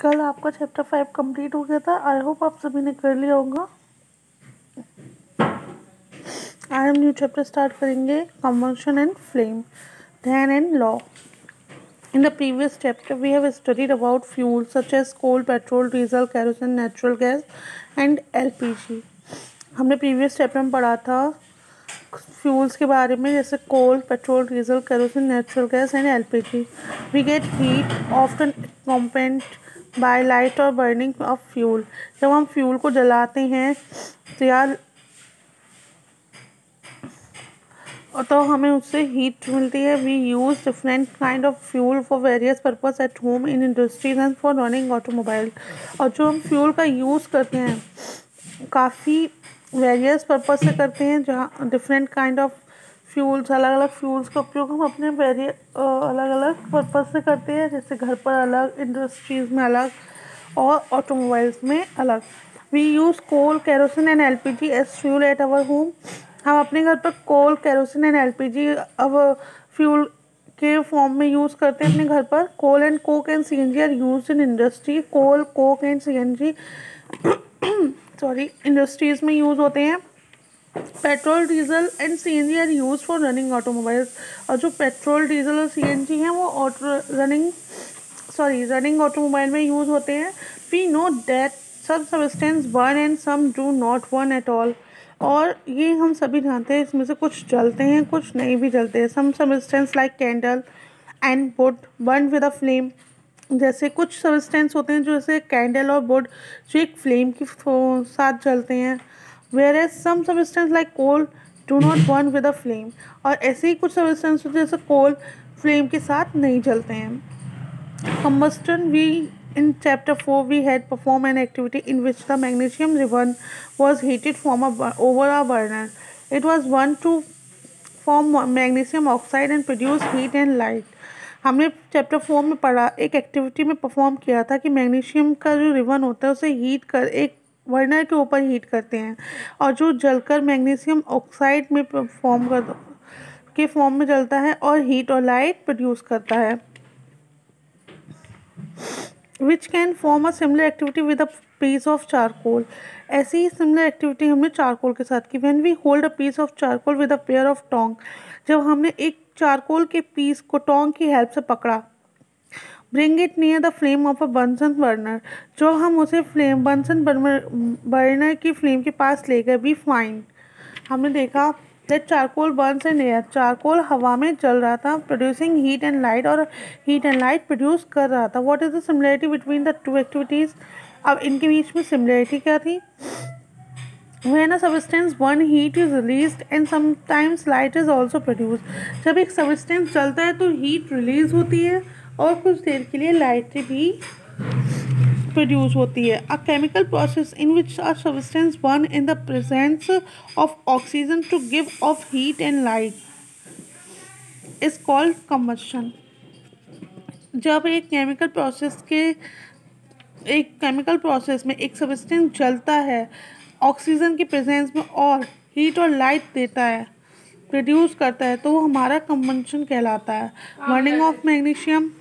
कल आपका chapter 5 complete हो गया था। आई होप आप सभी ने कर लिया होगा। आज हम न्यू चैप्टर स्टार्ट करेंगे, कंबशन एंड फ्लेम, धैन and law. In the previous chapter, we have studied about fuels such as coal, petrol, diesel, kerosene, natural gas and LPG. हमने प्रीवियस चैप्टर में पढ़ा था फ्यूल्स के बारे में, जैसे coal, petrol, diesel, kerosene, natural gas and LPG. We get heat often accompanied by light और burning of fuel. जब हम फ्यूल को जलाते हैं तो हमें उससे हीट मिलती है. We use different kind of fuel for various purpose at home, in industries and for running automobile. और जो हम फ्यूल का यूज़ करते हैं काफ़ी वेरियस पर्पस से करते हैं, जहाँ डिफरेंट काइंड ऑफ फ्यूल्स, अलग अलग फ्यूल्स का उपयोग हम अपने अलग अलग पर्पस से करते हैं, जैसे घर पर अलग, इंडस्ट्रीज़ में अलग और ऑटोमोबाइल्स में अलग. We use coal, kerosene and LPG as fuel at our home. हम अपने घर पर कोल, केरोसिन एंड एलपीजी अब फ्यूल के फॉर्म में यूज़ करते हैं अपने घर पर. Coal and coke and CNG are used in industry. Coal, coke and CNG industries में यूज़ होते हैं. Petrol, diesel and CNG are use for running automobiles. और जो पेट्रोल, डीजल और सीएनजी हैं वो रनिंग ऑटोमोबाइल में यूज़ होते हैं. We know that some substance burn and some do not burn at all. और ये हम सभी जानते हैं, इसमें से कुछ जलते हैं, कुछ नहीं भी जलते हैं. some substance like candle and wood burn with a flame. जैसे कुछ सब्सटेंस होते हैं जो जैसे कैंडल और वुड, जो एक फ्लेम के साथ जलते हैं. whereas some substance like coal do not burn with a flame. और ऐसे ही कुछ सब्सटेंस होते हैं जैसे कोल फ्लेम के साथ नहीं जलते हैं. Combustion, in chapter 4 we had performed an activity in which the magnesium ribbon was heated over a burner. It was one to form magnesium oxide and produce heat and light. हमने chapter 4 में पढ़ा, एक activity में perform किया था कि magnesium का जो रिबन होता है उसे हीट कर एक बर्नर के ऊपर हीट करते हैं, और जो जलकर मैग्नीशियम ऑक्साइड में के फॉर्म में जलता है और हीट और लाइट प्रोड्यूस करता है. Which can form a similar activity with a piece of charcoal. ऐसी ही similar activity हमने चारकोल के साथ की. When we hold a piece of charcoal with a pair of tongs. जब हमने एक चारकोल के पीस को टोंग की हेल्प से पकड़ा. Bring it near the flame of a Bunsen burner. जो हम उसे Bunsen burner की फ्लेम के पास ले गए. We find, हमने देखा that charcoal burns in air. Charcoal हवा में जल रहा था, producing heat and light, और heat and light produce कर रहा था. What is the similarity between the two activities? अब इनके बीच में similarity क्या थी? When a substance burn, heat is released and sometimes light is also produced. जब एक substance जलता है तो heat release होती है और कुछ देर के लिए light भी प्रोड्यूस होती है. A chemical process in which a substance burn in the presence of oxygen to give off heat and light is called combustion. जब एक केमिकल प्रोसेस में एक सब्सटेंस जलता है ऑक्सीजन के प्रेजेंस में और हीट और लाइट देता है, प्रोड्यूस करता है, तो वो हमारा कंबशन कहलाता है. Burning of magnesium